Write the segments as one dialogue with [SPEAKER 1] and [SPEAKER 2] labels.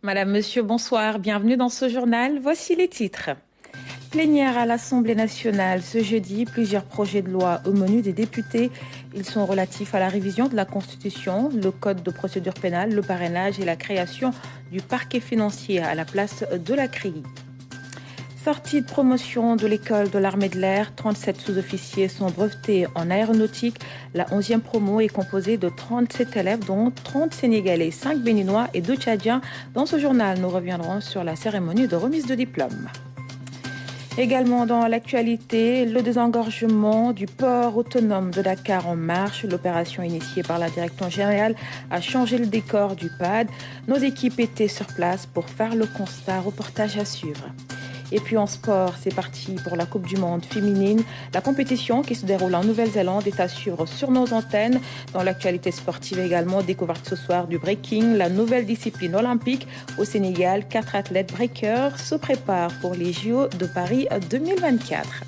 [SPEAKER 1] Madame, Monsieur, bonsoir. Bienvenue dans ce journal. Voici les titres. Plénière à l'Assemblée nationale ce jeudi, plusieurs projets de loi au menu des députés. Ils sont relatifs à la révision de la Constitution, le code de procédure pénale, le parrainage et la création du parquet financier à la place de la CRI. Sortie de promotion de l'école de l'armée de l'air, 37 sous-officiers sont brevetés en aéronautique. La 11e promo est composée de 37 élèves, dont 30 Sénégalais, 5 Béninois et 2 Tchadiens. Dans ce journal, nous reviendrons sur la cérémonie de remise de diplôme. Également dans l'actualité, le désengorgement du port autonome de Dakar en marche. L'opération initiée par la direction générale a changé le décor du PAD. Nos équipes étaient sur place pour faire le constat. Reportage à suivre. Et puis en sport, c'est parti pour la Coupe du Monde féminine. La compétition qui se déroule en Nouvelle-Zélande est à suivre sur nos antennes. Dans l'actualité sportive également, découverte ce soir du breaking, la nouvelle discipline olympique. Au Sénégal, 4 athlètes breakers se préparent pour les JO de Paris 2024.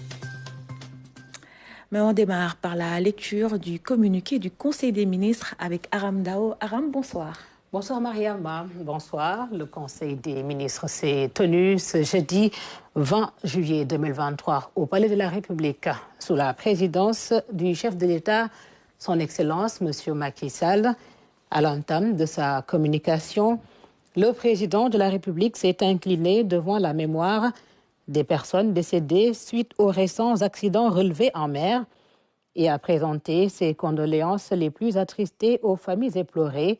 [SPEAKER 1] Mais on démarre par la lecture du communiqué du Conseil des ministres avec Aram Dao. Aram, bonsoir.
[SPEAKER 2] Bonsoir Mariama, bonsoir. Le Conseil des ministres s'est tenu ce jeudi 20 juillet 2023 au Palais de la République sous la présidence du chef de l'État, son Excellence M. Macky Sall. À l'entame de sa communication, le président de la République s'est incliné devant la mémoire des personnes décédées suite aux récents accidents relevés en mer et a présenté ses condoléances les plus attristées aux familles éplorées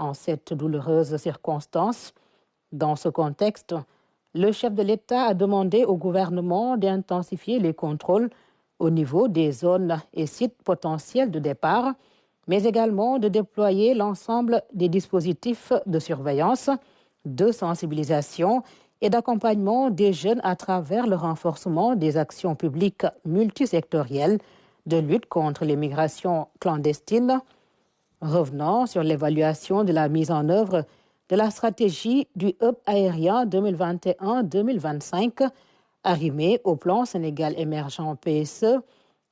[SPEAKER 2] en cette douloureuse circonstance. Dans ce contexte, le chef de l'État a demandé au gouvernement d'intensifier les contrôles au niveau des zones et sites potentiels de départ, mais également de déployer l'ensemble des dispositifs de surveillance, de sensibilisation et d'accompagnement des jeunes à travers le renforcement des actions publiques multisectorielles de lutte contre l'immigration clandestine. Revenant sur l'évaluation de la mise en œuvre de la stratégie du hub aérien 2021-2025, arrimée au plan Sénégal émergent PSE,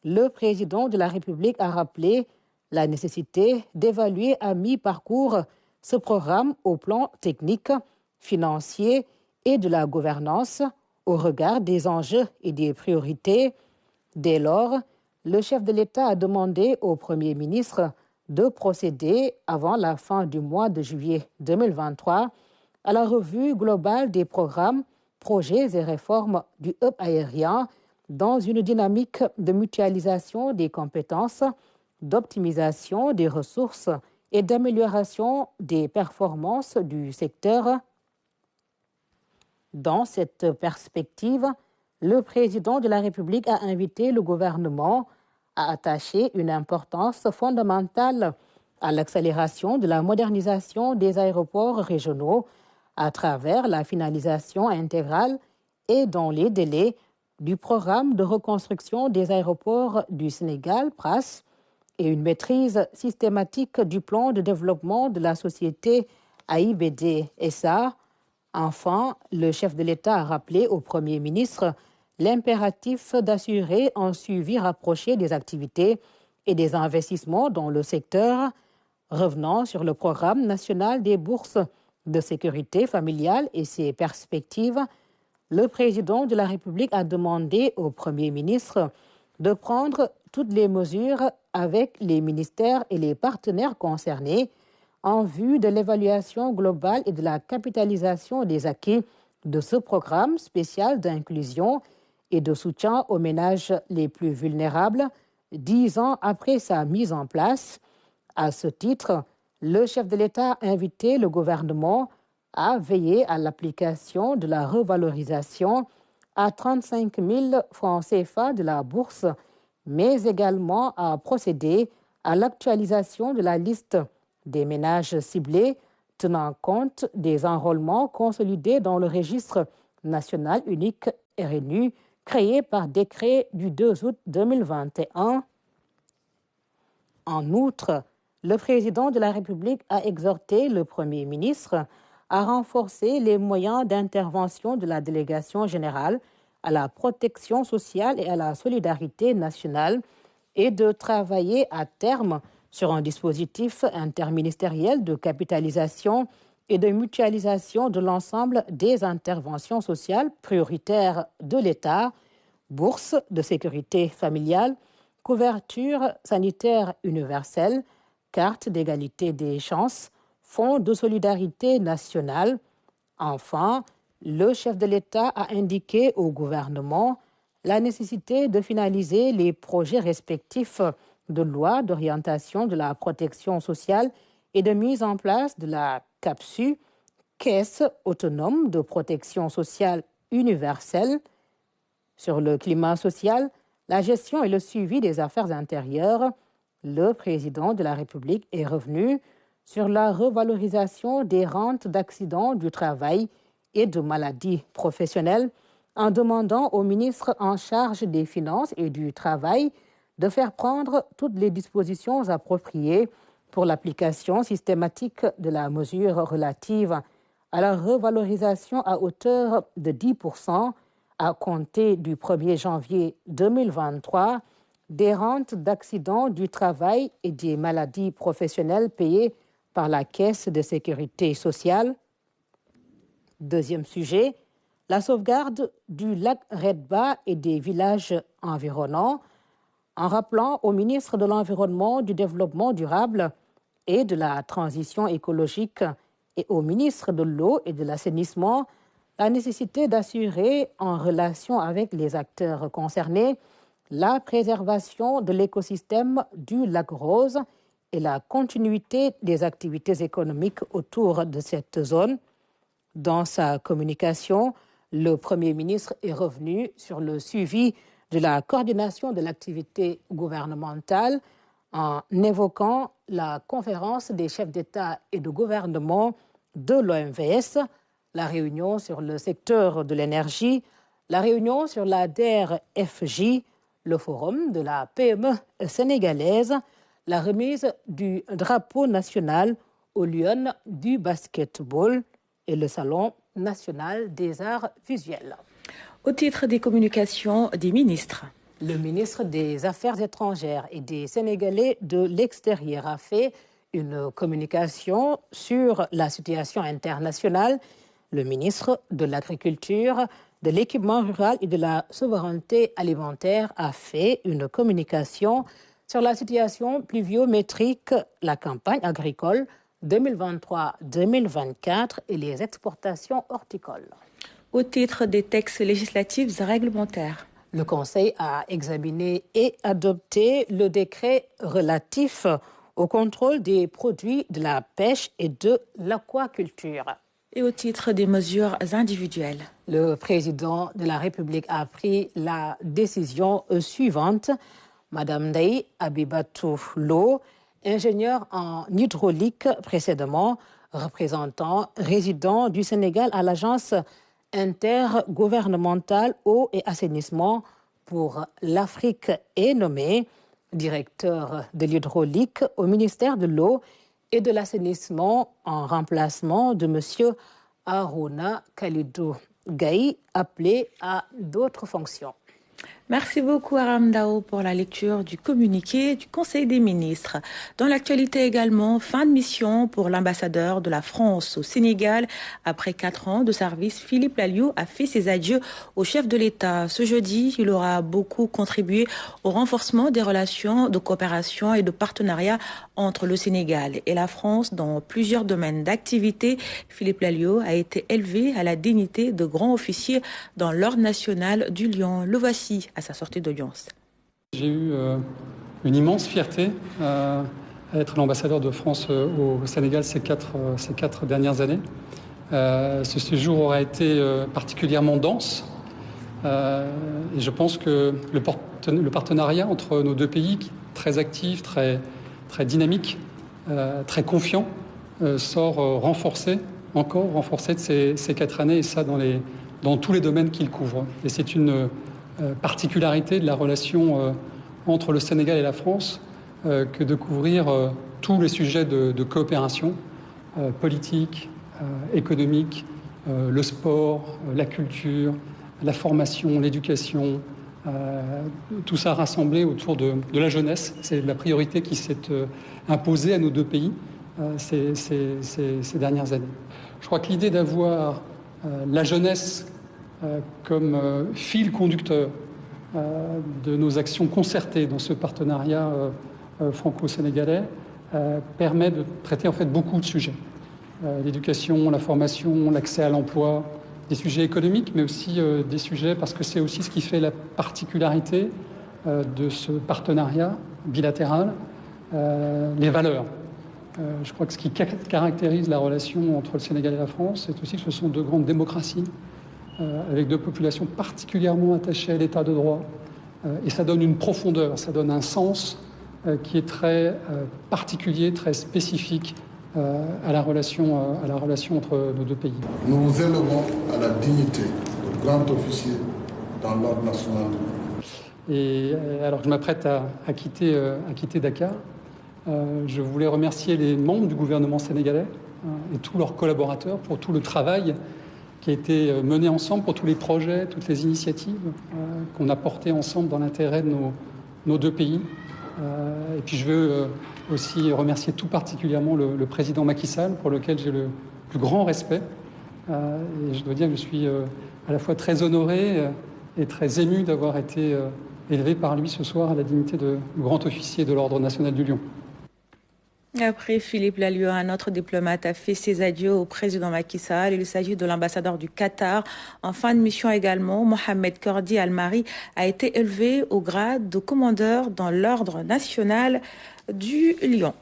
[SPEAKER 2] le président de la République a rappelé la nécessité d'évaluer à mi-parcours ce programme au plan technique, financier et de la gouvernance au regard des enjeux et des priorités. Dès lors, le chef de l'État a demandé au Premier ministre de procéder, avant la fin du mois de juillet 2023, à la revue globale des programmes, projets et réformes du hub aérien dans une dynamique de mutualisation des compétences, d'optimisation des ressources et d'amélioration des performances du secteur. Dans cette perspective, le président de la République a invité le gouvernement a attaché une importance fondamentale à l'accélération de la modernisation des aéroports régionaux à travers la finalisation intégrale et dans les délais du programme de reconstruction des aéroports du Sénégal, PRAS, et une maîtrise systématique du plan de développement de la société AIBD SA. Enfin, le chef de l'État a rappelé au Premier ministre l'impératif d'assurer un suivi rapproché des activités et des investissements dans le secteur. Revenant sur le programme national des bourses de sécurité familiale et ses perspectives, le président de la République a demandé au Premier ministre de prendre toutes les mesures avec les ministères et les partenaires concernés en vue de l'évaluation globale et de la capitalisation des acquis de ce programme spécial d'inclusion et de soutien aux ménages les plus vulnérables, 10 ans après sa mise en place. À ce titre, le chef de l'État a invité le gouvernement à veiller à l'application de la revalorisation à 35 000 francs CFA de la bourse, mais également à procéder à l'actualisation de la liste des ménages ciblés, tenant compte des enrôlements consolidés dans le registre national unique RNU, créé par décret du 2 août 2021. En outre, le président de la République a exhorté le Premier ministre à renforcer les moyens d'intervention de la délégation générale à la protection sociale et à la solidarité nationale et de travailler à terme sur un dispositif interministériel de capitalisation et de mutualisation de l'ensemble des interventions sociales prioritaires de l'État, bourse de sécurité familiale, couverture sanitaire universelle, carte d'égalité des chances, fonds de solidarité nationale. Enfin, le chef de l'État a indiqué au gouvernement la nécessité de finaliser les projets respectifs de loi d'orientation de la protection sociale et de mise en place de la CAPSU, Caisse autonome de protection sociale universelle. Sur le climat social, la gestion et le suivi des affaires intérieures, le président de la République est revenu sur la revalorisation des rentes d'accidents du travail et de maladies professionnelles en demandant au ministre en charge des Finances et du Travail de faire prendre toutes les dispositions appropriées pour l'application systématique de la mesure relative à la revalorisation à hauteur de 10% à compter du 1er janvier 2023 des rentes d'accidents du travail et des maladies professionnelles payées par la Caisse de sécurité sociale. Deuxième sujet, la sauvegarde du lac Redba et des villages environnants, en rappelant au ministre de l'Environnement, du Développement durable et de la Transition écologique et au ministre de l'Eau et de l'Assainissement la nécessité d'assurer, en relation avec les acteurs concernés, la préservation de l'écosystème du lac Rose et la continuité des activités économiques autour de cette zone. Dans sa communication, le Premier ministre est revenu sur le suivi de la coordination de l'activité gouvernementale en évoquant la conférence des chefs d'État et de gouvernement de l'OMVS, la réunion sur le secteur de l'énergie, la réunion sur la DER/FJ, le forum de la PME sénégalaise, la remise du drapeau national aux Lions du basketball et le Salon national des arts visuels.
[SPEAKER 1] Au titre des communications des ministres.
[SPEAKER 2] Le ministre des Affaires étrangères et des Sénégalais de l'extérieur a fait une communication sur la situation internationale. Le ministre de l'Agriculture, de l'Équipement rural et de la souveraineté alimentaire a fait une communication sur la situation pluviométrique, la campagne agricole 2023-2024 et les exportations horticoles.
[SPEAKER 1] Au titre des textes législatifs et réglementaires.
[SPEAKER 2] Le Conseil a examiné et adopté le décret relatif au contrôle des produits de la pêche et de l'aquaculture.
[SPEAKER 1] Et au titre des mesures individuelles.
[SPEAKER 2] Le président de la République a pris la décision suivante. Madame Ndeye Abibatou Lo, ingénieure en hydraulique précédemment, représentant résident du Sénégal à l'agence intergouvernementale eau et assainissement pour l'Afrique est nommée directeur de l'hydraulique au ministère de l'eau et de l'assainissement en remplacement de M. Harouna Khalidou Gaye, appelé à d'autres fonctions.
[SPEAKER 1] Merci beaucoup Aram Dao pour la lecture du communiqué du Conseil des ministres. Dans l'actualité également, fin de mission pour l'ambassadeur de la France au Sénégal. Après 4 ans de service, Philippe Lalliot a fait ses adieux au chef de l'État. Ce jeudi, il aura beaucoup contribué au renforcement des relations de coopération et de partenariat entre le Sénégal et la France dans plusieurs domaines d'activité. Philippe Lalliot a été élevé à la dignité de grand officier dans l'Ordre national du Lion. Le voici à sa sortie d'audience.
[SPEAKER 3] J'ai eu une immense fierté à être l'ambassadeur de France au Sénégal ces quatre dernières années. Ce séjour aura été particulièrement dense et je pense que le partenariat entre nos deux pays, très actif, très dynamique, très confiant, sort renforcé de ces 4 années, et ça dans tous les domaines qu'il couvre. Et c'est une particularité de la relation entre le Sénégal et la France que de couvrir tous les sujets de coopération politique, économique, le sport, la culture, la formation, l'éducation, tout ça rassemblé autour de la jeunesse. C'est la priorité qui s'est imposée à nos deux pays ces dernières années. Je crois que l'idée d'avoir la jeunesse comme fil conducteur de nos actions concertées dans ce partenariat franco-sénégalais permet de traiter en fait beaucoup de sujets. L'éducation, la formation, l'accès à l'emploi, des sujets économiques, mais aussi des sujets, parce que c'est aussi ce qui fait la particularité de ce partenariat bilatéral, les valeurs. Je crois que ce qui caractérise la relation entre le Sénégal et la France, c'est aussi que ce sont deux grandes démocraties, avec deux populations particulièrement attachées à l'état de droit. Et ça donne une profondeur, ça donne un sens qui est très particulier, très spécifique à la relation entre nos deux pays.
[SPEAKER 4] Nous vous élevons à la dignité de grand officier dans l'ordre national.
[SPEAKER 3] Et alors que je m'apprête à quitter Dakar, je voulais remercier les membres du gouvernement sénégalais et tous leurs collaborateurs pour tout le travail qui a été mené ensemble, pour tous les projets, toutes les initiatives qu'on a portées ensemble dans l'intérêt de nos deux pays. Et puis je veux aussi remercier tout particulièrement le président Macky Sall, pour lequel j'ai le plus grand respect. Et je dois dire que je suis à la fois très honoré et très ému d'avoir été élevé par lui ce soir à la dignité de grand officier de l'Ordre national du Lion.
[SPEAKER 1] Après Philippe Lalliot, un autre diplomate a fait ses adieux au président Macky Sall. Il s'agit de l'ambassadeur du Qatar. En fin de mission également, Mohamed Kordi Al-Mari a été élevé au grade de commandeur dans l'Ordre national du Lion.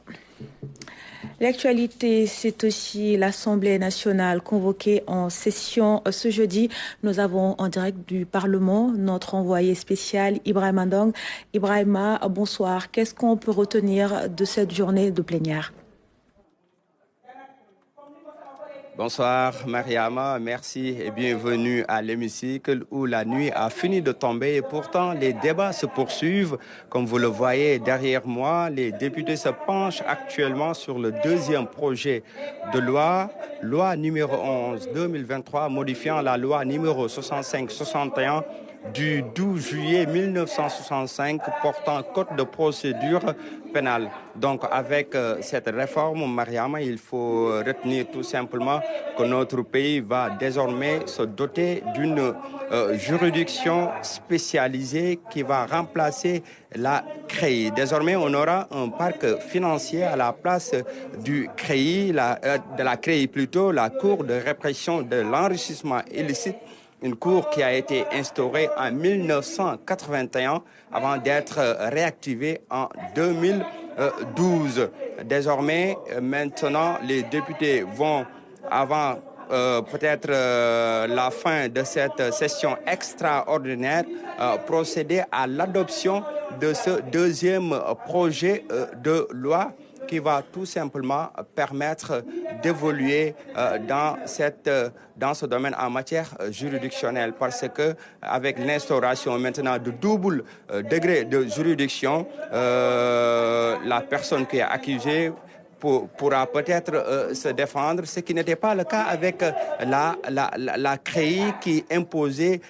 [SPEAKER 1] L'actualité, c'est aussi l'Assemblée nationale convoquée en session ce jeudi. Nous avons en direct du Parlement notre envoyé spécial Ibrahima Ndong. Ibrahima, bonsoir. Qu'est-ce qu'on peut retenir de cette journée de plénière ?
[SPEAKER 5] Bonsoir Mariama, merci et bienvenue à l'hémicycle où la nuit a fini de tomber et pourtant les débats se poursuivent. Comme vous le voyez derrière moi, les députés se penchent actuellement sur le deuxième projet de loi numéro 11-2023 modifiant la loi numéro 65-61 du 12 juillet 1965 portant code de procédure pénale. Donc avec cette réforme, Mariama, il faut retenir tout simplement que notre pays va désormais se doter d'une juridiction spécialisée qui va remplacer la CREI. Désormais, on aura un parc financier à la place du CREI, de la CREI plutôt, la Cour de répression de l'enrichissement illicite. Une cour qui a été instaurée en 1981 avant d'être réactivée en 2012. Désormais, maintenant, les députés vont, avant peut-être la fin de cette session extraordinaire, procéder à l'adoption de ce deuxième projet de loi qui va tout simplement permettre d'évoluer dans ce domaine en matière juridictionnelle, parce que avec l'instauration maintenant de double degré de juridiction, la personne qui est accusée pourra peut-être se défendre, ce qui n'était pas le cas avec la CREI qui imposait,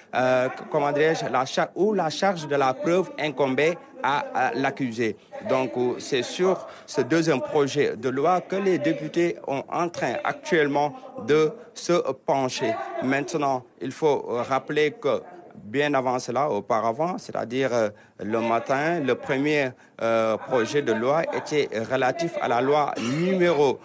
[SPEAKER 5] comment dirais-je, la charge de la preuve incombait à l'accusé. Donc c'est sur ce deuxième projet de loi que les députés sont en train actuellement de se pencher. Maintenant, il faut rappeler que bien avant cela, auparavant, c'est-à-dire le matin, le premier projet de loi était relatif à la loi numéro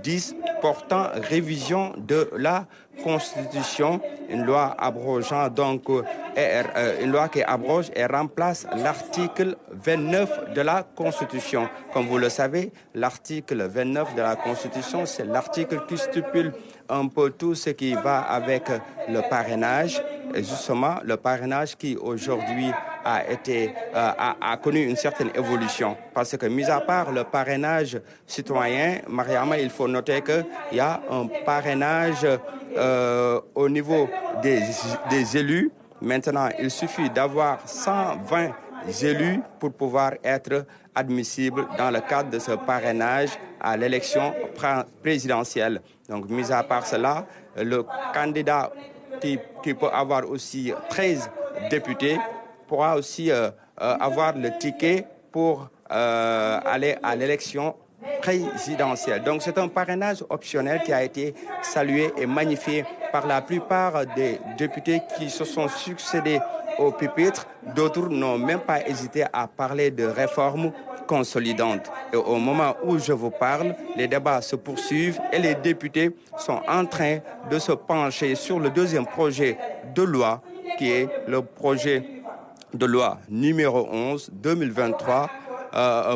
[SPEAKER 5] 10 portant révision de la Constitution, une loi abrogeant donc une loi qui abroge et remplace l'article 29 de la Constitution. Comme vous le savez, l'article 29 de la Constitution, c'est l'article qui stipule un peu tout ce qui va avec le parrainage, et justement le parrainage qui aujourd'hui a connu une certaine évolution. Parce que, mis à part le parrainage citoyen, Mariama, il faut noter qu'il y a un parrainage au niveau des élus. Maintenant, il suffit d'avoir 120 élus pour pouvoir être admissible dans le cadre de ce parrainage à l'élection présidentielle. Donc, mis à part cela, le candidat qui peut avoir aussi 13 députés pourra aussi avoir le ticket pour aller à l'élection présidentielle. Donc c'est un parrainage optionnel qui a été salué et magnifié par la plupart des députés qui se sont succédés au pupitre. D'autres n'ont même pas hésité à parler de réformes consolidantes. Et au moment où je vous parle, les débats se poursuivent et les députés sont en train de se pencher sur le deuxième projet de loi qui est le projet de loi numéro 11-2023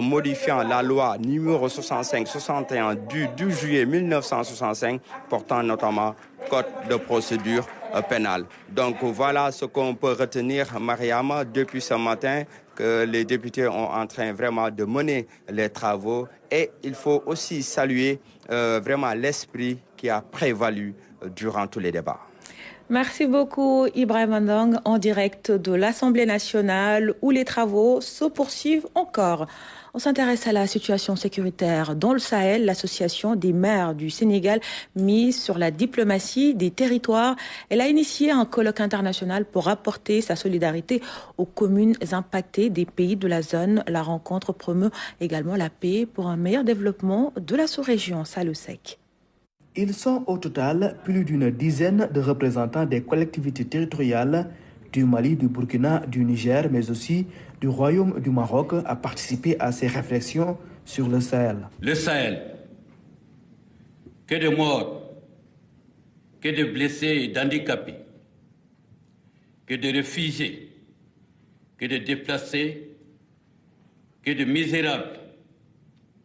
[SPEAKER 5] modifiant la loi numéro 65-61 du 12 juillet 1965 portant notamment code de procédure pénale. Donc voilà ce qu'on peut retenir, Mariama, depuis ce matin, que les députés sont en train vraiment de mener les travaux et il faut aussi saluer vraiment l'esprit qui a prévalu durant tous les débats.
[SPEAKER 1] Merci beaucoup Ibrahim Andang en direct de l'Assemblée nationale où les travaux se poursuivent encore. On s'intéresse à la situation sécuritaire dans le Sahel. L'association des maires du Sénégal mise sur la diplomatie des territoires. Elle a initié un colloque international pour apporter sa solidarité aux communes impactées des pays de la zone. La rencontre promeut également la paix pour un meilleur développement de la sous-région. Salou Sek.
[SPEAKER 6] Ils sont au total plus d'une dizaine de représentants des collectivités territoriales du Mali, du Burkina, du Niger, mais aussi du Royaume du Maroc à participer à ces réflexions sur le Sahel.
[SPEAKER 7] Le Sahel, que de morts, que de blessés et d'handicapés, que de réfugiés, que de déplacés, que de misérables,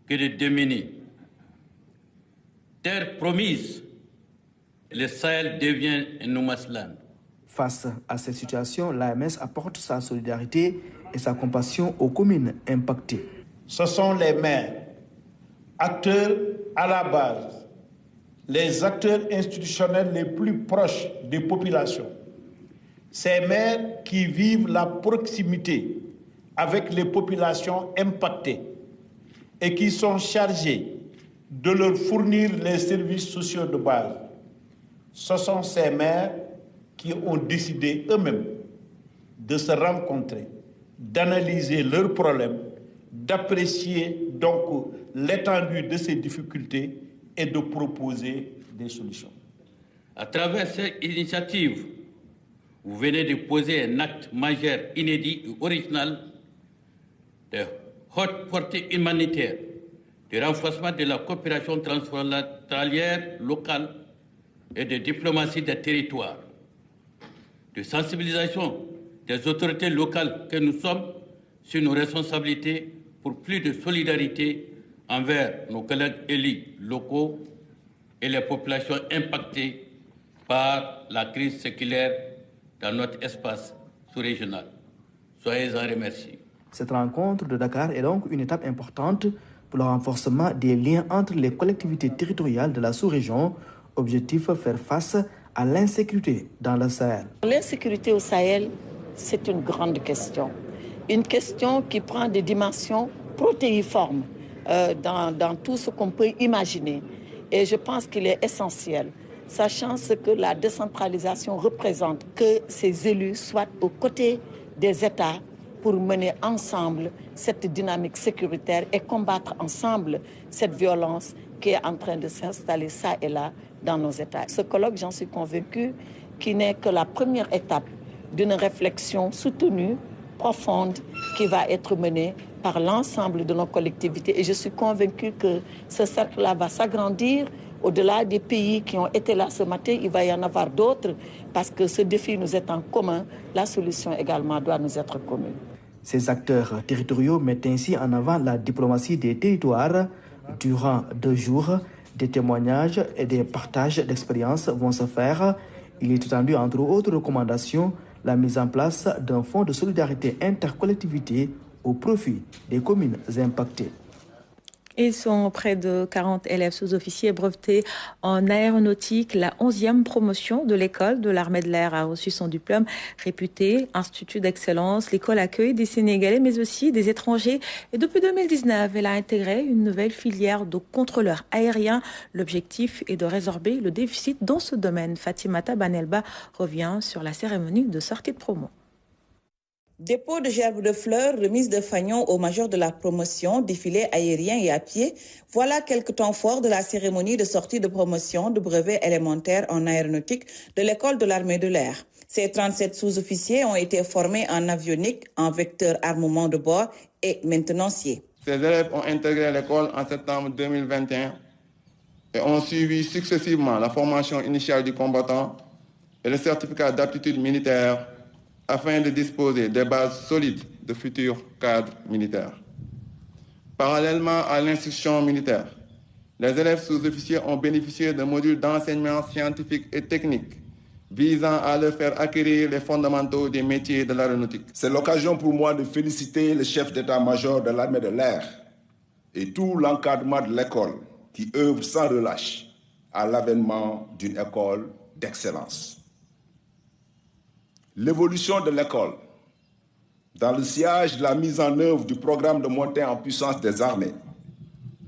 [SPEAKER 7] que de démunis. Terre promise, le Sahel devient un no-man's-land.
[SPEAKER 6] Face à cette situation, l'AMS apporte sa solidarité et sa compassion aux communes impactées.
[SPEAKER 8] Ce sont les maires, acteurs à la base, les acteurs institutionnels les plus proches des populations. Ces maires qui vivent la proximité avec les populations impactées et qui sont chargés de leur fournir les services sociaux de base. Ce sont ces maires qui ont décidé eux-mêmes de se rencontrer, d'analyser leurs problèmes, d'apprécier donc l'étendue de ces difficultés et de proposer des solutions.
[SPEAKER 7] À travers cette initiative, vous venez de poser un acte majeur, inédit et original de haute portée humanitaire, de renforcement de la coopération transfrontalière locale et de diplomatie des territoires, de sensibilisation des autorités locales que nous sommes sur nos responsabilités pour plus de solidarité envers nos collègues élus locaux et les populations impactées par la crise séculaire dans notre espace sous-régional. Soyez-en remerciés.
[SPEAKER 6] Cette rencontre de Dakar est donc une étape importante pour le renforcement des liens entre les collectivités territoriales de la sous-région. Objectif, faire face à l'insécurité dans le Sahel.
[SPEAKER 9] L'insécurité au Sahel, c'est une grande question. Une question qui prend des dimensions protéiformes dans tout ce qu'on peut imaginer. Et je pense qu'il est essentiel, sachant ce que la décentralisation représente, que ces élus soient aux côtés des États pour mener ensemble cette dynamique sécuritaire et combattre ensemble cette violence qui est en train de s'installer ça et là dans nos États. Ce colloque, j'en suis convaincue, qui n'est que la première étape d'une réflexion soutenue, profonde, qui va être menée par l'ensemble de nos collectivités. Et je suis convaincue que ce cercle-là va s'agrandir. Au-delà des pays qui ont été là ce matin, il va y en avoir d'autres, parce que ce défi nous est en commun. La solution également doit nous être commune.
[SPEAKER 6] Ces acteurs territoriaux mettent ainsi en avant la diplomatie des territoires. Durant 2 jours, des témoignages et des partages d'expériences vont se faire. Il est attendu, entre autres recommandations, la mise en place d'un fonds de solidarité intercollectivité au profit des communes impactées.
[SPEAKER 1] Ils sont près de 40 élèves sous-officiers brevetés en aéronautique. La 11e promotion de l'école de l'armée de l'air a reçu son diplôme réputé Institut d'excellence. L'école accueille des Sénégalais mais aussi des étrangers. Et depuis 2019, elle a intégré une nouvelle filière de contrôleurs aériens. L'objectif est de résorber le déficit dans ce domaine. Fatimata Banelba revient sur la cérémonie de sortie de promo.
[SPEAKER 10] Dépôt de gerbes de fleurs, remise de fanions aux majors de la promotion, défilé aérien et à pied. Voilà quelques temps forts de la cérémonie de sortie de promotion de brevet élémentaire en aéronautique de l'école de l'armée de l'air. Ces 37 sous-officiers ont été formés en avionique, en vecteur armement de bord et maintenancier.
[SPEAKER 11] Ces élèves ont intégré l'école en septembre 2021 et ont suivi successivement la formation initiale du combattant et le certificat d'aptitude militaire afin de disposer des bases solides de futurs cadres militaires. Parallèlement à l'instruction militaire, les élèves sous-officiers ont bénéficié d'un module d'enseignement scientifique et technique visant à leur faire acquérir les fondamentaux des métiers de l'aéronautique.
[SPEAKER 4] C'est l'occasion pour moi de féliciter le chef d'état-major de l'armée de l'air et tout l'encadrement de l'école qui œuvre sans relâche à l'avènement d'une école d'excellence. L'évolution de l'école, dans le sillage de la mise en œuvre du programme de montée en puissance des armées,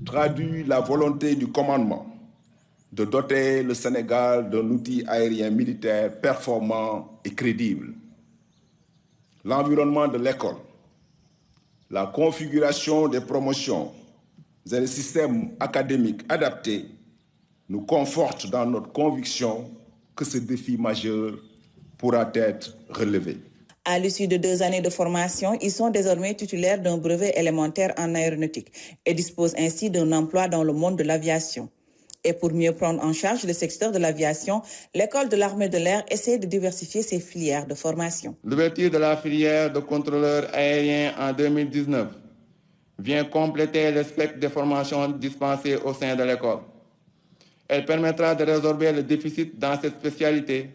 [SPEAKER 4] traduit la volonté du commandement de doter le Sénégal d'un outil aérien militaire performant et crédible. L'environnement de l'école, la configuration des promotions et les systèmes académiques adaptés nous confortent dans notre conviction que ce défi majeur pourra être relevé.
[SPEAKER 10] À l'issue de 2 années de formation, ils sont désormais titulaires d'un brevet élémentaire en aéronautique et disposent ainsi d'un emploi dans le monde de l'aviation. Et pour mieux prendre en charge le secteur de l'aviation, l'école de l'armée de l'air essaie de diversifier ses filières de formation.
[SPEAKER 11] L'ouverture de la filière de contrôleur aérien en 2019 vient compléter le spectre des formations dispensées au sein de l'école. Elle permettra de résorber le déficit dans cette spécialité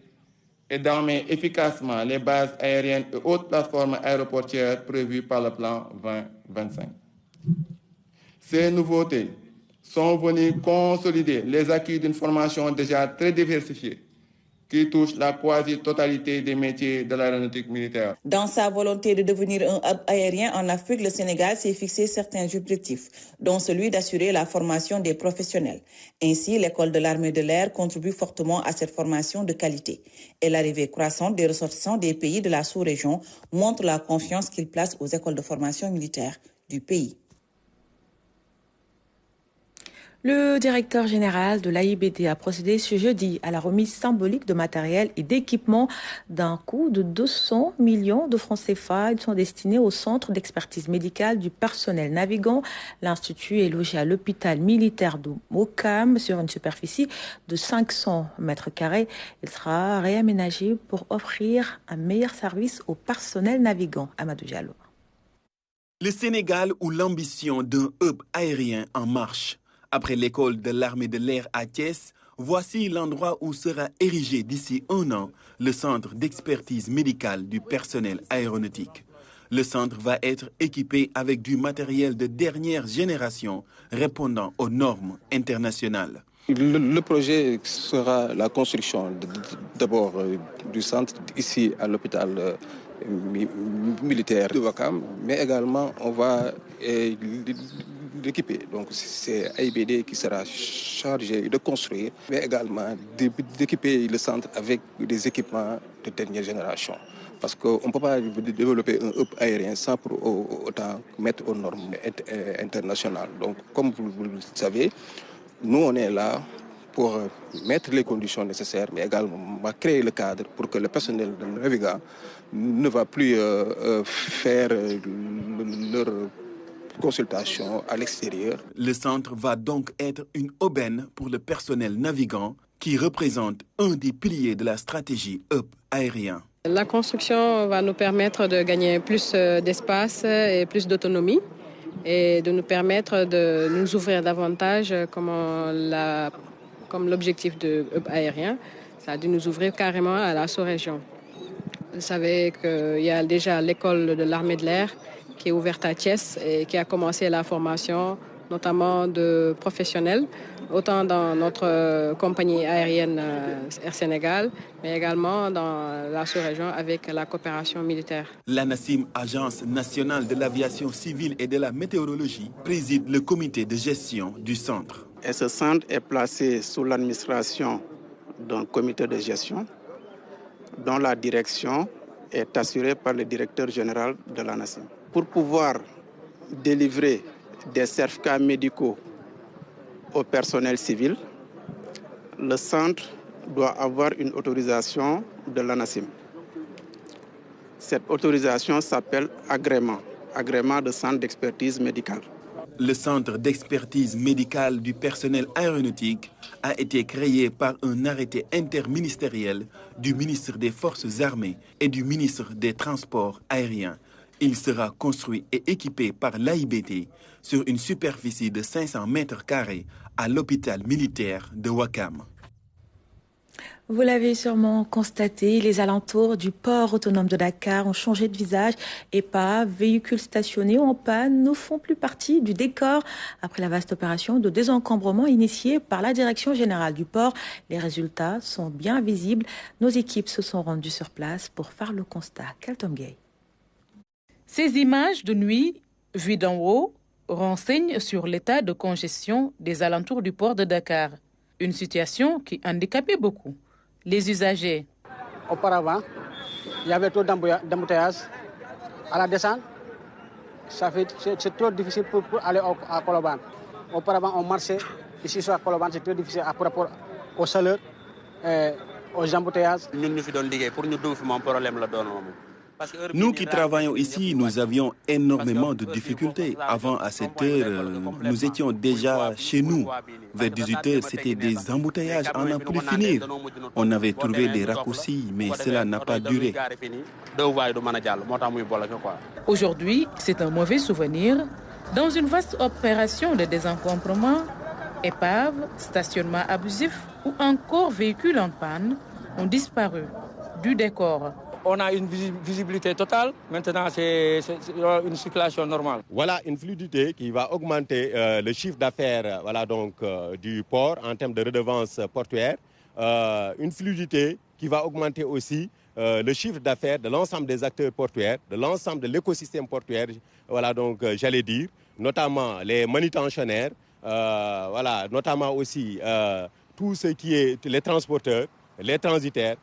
[SPEAKER 11] et d'armer efficacement les bases aériennes et autres plateformes aéroportières prévues par le plan 2025. Ces nouveautés sont venues consolider les acquis d'une formation déjà très diversifiée qui touche la quasi-totalité des métiers de l'aéronautique militaire.
[SPEAKER 10] Dans sa volonté de devenir un hub aérien en Afrique, le Sénégal s'est fixé certains objectifs, dont celui d'assurer la formation des professionnels. Ainsi, l'école de l'armée de l'air contribue fortement à cette formation de qualité. Et l'arrivée croissante des ressortissants des pays de la sous-région montre la confiance qu'ils placent aux écoles de formation militaire du pays.
[SPEAKER 1] Le directeur général de l'AIBD a procédé ce jeudi à la remise symbolique de matériel et d'équipement d'un coût de 200 millions de francs CFA. Ils sont destinés au centre d'expertise médicale du personnel navigant. L'Institut est logé à l'hôpital militaire de Mokam sur une superficie de 500 mètres carrés. Il sera réaménagé pour offrir un meilleur service au personnel navigant. Amadou Diallo.
[SPEAKER 12] Le Sénégal ou l'ambition d'un hub aérien en marche. Après l'école de l'armée de l'air à Thiès, voici l'endroit où sera érigé d'ici 1 an le centre d'expertise médicale du personnel aéronautique. Le centre va être équipé avec du matériel de dernière génération répondant aux normes internationales.
[SPEAKER 13] Le projet sera la construction d'abord du centre ici à l'hôpital militaire de Ouakam, mais également on va l'équiper. Donc c'est AIBD qui sera chargé de construire, mais également d'équiper le centre avec des équipements de dernière génération. Parce qu'on ne peut pas développer un hub aérien sans pour autant mettre aux normes internationales. Donc comme vous le savez, nous on est là pour mettre les conditions nécessaires, mais également créer le cadre pour que le personnel navigant ne va plus faire leur consultation à l'extérieur.
[SPEAKER 12] Le centre va donc être une aubaine pour le personnel navigant qui représente un des piliers de la stratégie hub aérien.
[SPEAKER 14] La construction va nous permettre de gagner plus d'espace et plus d'autonomie et de nous permettre de nous ouvrir davantage comme l'objectif de hub aérien, c'est-à-dire nous ouvrir carrément à la sous-région. Vous savez qu'il y a déjà l'école de l'armée de l'air qui est ouverte à Thiès et qui a commencé la formation notamment de professionnels, autant dans notre compagnie aérienne Air Sénégal, mais également dans la sous-région avec la coopération militaire.
[SPEAKER 12] L'ANACIM, Agence nationale de l'aviation civile et de la météorologie, préside le comité de gestion du centre.
[SPEAKER 15] Et ce centre est placé sous l'administration d'un comité de gestion dont la direction est assurée par le directeur général de l'ANACIM. Pour pouvoir délivrer des certificats médicaux au personnel civil, le centre doit avoir une autorisation de l'ANACIM. Cette autorisation s'appelle agrément de centre d'expertise médicale.
[SPEAKER 12] Le centre d'expertise médicale du personnel aéronautique a été créé par un arrêté interministériel du ministre des Forces armées et du ministre des Transports aériens. Il sera construit et équipé par l'AIBD sur une superficie de 500 mètres carrés à l'hôpital militaire de Ouakam.
[SPEAKER 1] Vous l'avez sûrement constaté, les alentours du port autonome de Dakar ont changé de visage. Épaves, véhicules stationnés en panne ne font plus partie du décor après la vaste opération de désencombrement initiée par la direction générale du port. Les résultats sont bien visibles. Nos équipes se sont rendues sur place pour faire le constat. Kelton Gay.
[SPEAKER 16] Ces images de nuit, vues d'en haut, renseignent sur l'état de congestion des alentours du port de Dakar. Une situation qui handicapait beaucoup les usagers.
[SPEAKER 17] Auparavant, il y avait trop d'embouteillages à la descente. C'est trop difficile pour aller à Colobane. Auparavant, on marchait ici sur Colobane, c'est très difficile par rapport aux chaleurs et aux embouteillages.
[SPEAKER 12] Nous qui travaillons ici, nous avions énormément de difficultés. Avant, à cette heure, nous étions déjà chez nous. Vers 18h, c'était des embouteillages à n'en plus finir. On avait trouvé des raccourcis, mais cela n'a pas duré.
[SPEAKER 16] Aujourd'hui, c'est un mauvais souvenir. Dans une vaste opération de désencombrement, épaves, stationnement abusif ou encore véhicules en panne ont disparu du décor.
[SPEAKER 18] On a une visibilité totale. Maintenant, c'est une circulation normale.
[SPEAKER 19] Voilà une fluidité qui va augmenter le chiffre d'affaires du port en termes de redevances portuaires. Une fluidité qui va augmenter aussi le chiffre d'affaires de l'ensemble des acteurs portuaires, de l'ensemble de l'écosystème portuaire. J'allais dire, notamment les manutentionnaires, notamment aussi tout ce qui est les transporteurs, les transitaires.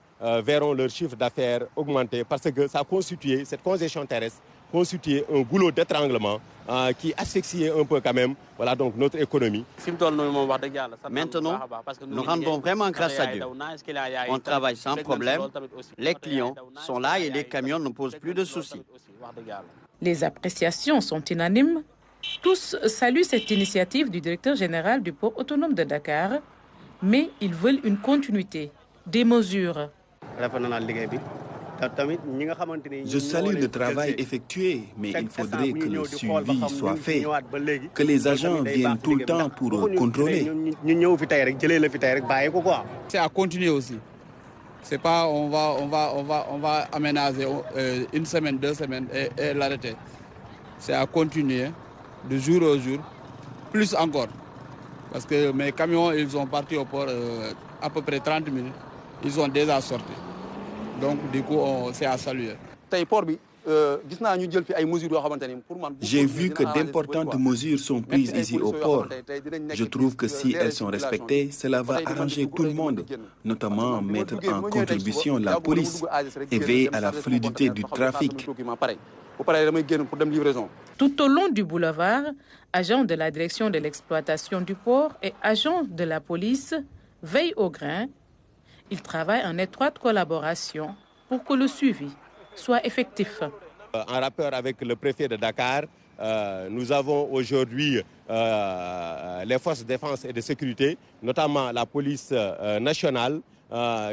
[SPEAKER 19] Verront leur chiffre d'affaires augmenter parce que cette congestion terrestre constituait un goulot d'étranglement qui asphyxiait un peu quand même notre économie.
[SPEAKER 20] Maintenant, nous rendons vraiment grâce à Dieu. On travaille sans problème, les clients sont là et les camions ne posent plus de soucis.
[SPEAKER 16] Les appréciations sont unanimes. Tous saluent cette initiative du directeur général du port autonome de Dakar, mais ils veulent une continuité, des mesures.
[SPEAKER 12] Je salue le travail effectué, mais il faudrait que le suivi soit fait, que les agents viennent tout le temps pour contrôler.
[SPEAKER 18] C'est à continuer aussi. C'est pas on va aménager une semaine, 2 semaines et l'arrêter. C'est à continuer de jour au jour, plus encore. Parce que mes camions, ils ont parti au port à peu près 30 minutes. Ils ont déjà sorti. Donc, du coup, c'est à saluer.
[SPEAKER 12] J'ai vu que d'importantes mesures sont prises ici au port. Je trouve que si elles sont respectées, cela va arranger tout le monde, notamment mettre en contribution la police et veiller à la fluidité du trafic.
[SPEAKER 16] Tout au long du boulevard, agents de la direction de l'exploitation du port et agents de la police veillent au grain. Ils travaillent en étroite collaboration pour que le suivi soit effectif.
[SPEAKER 19] En rapport avec le préfet de Dakar, nous avons aujourd'hui les forces de défense et de sécurité, notamment la police nationale,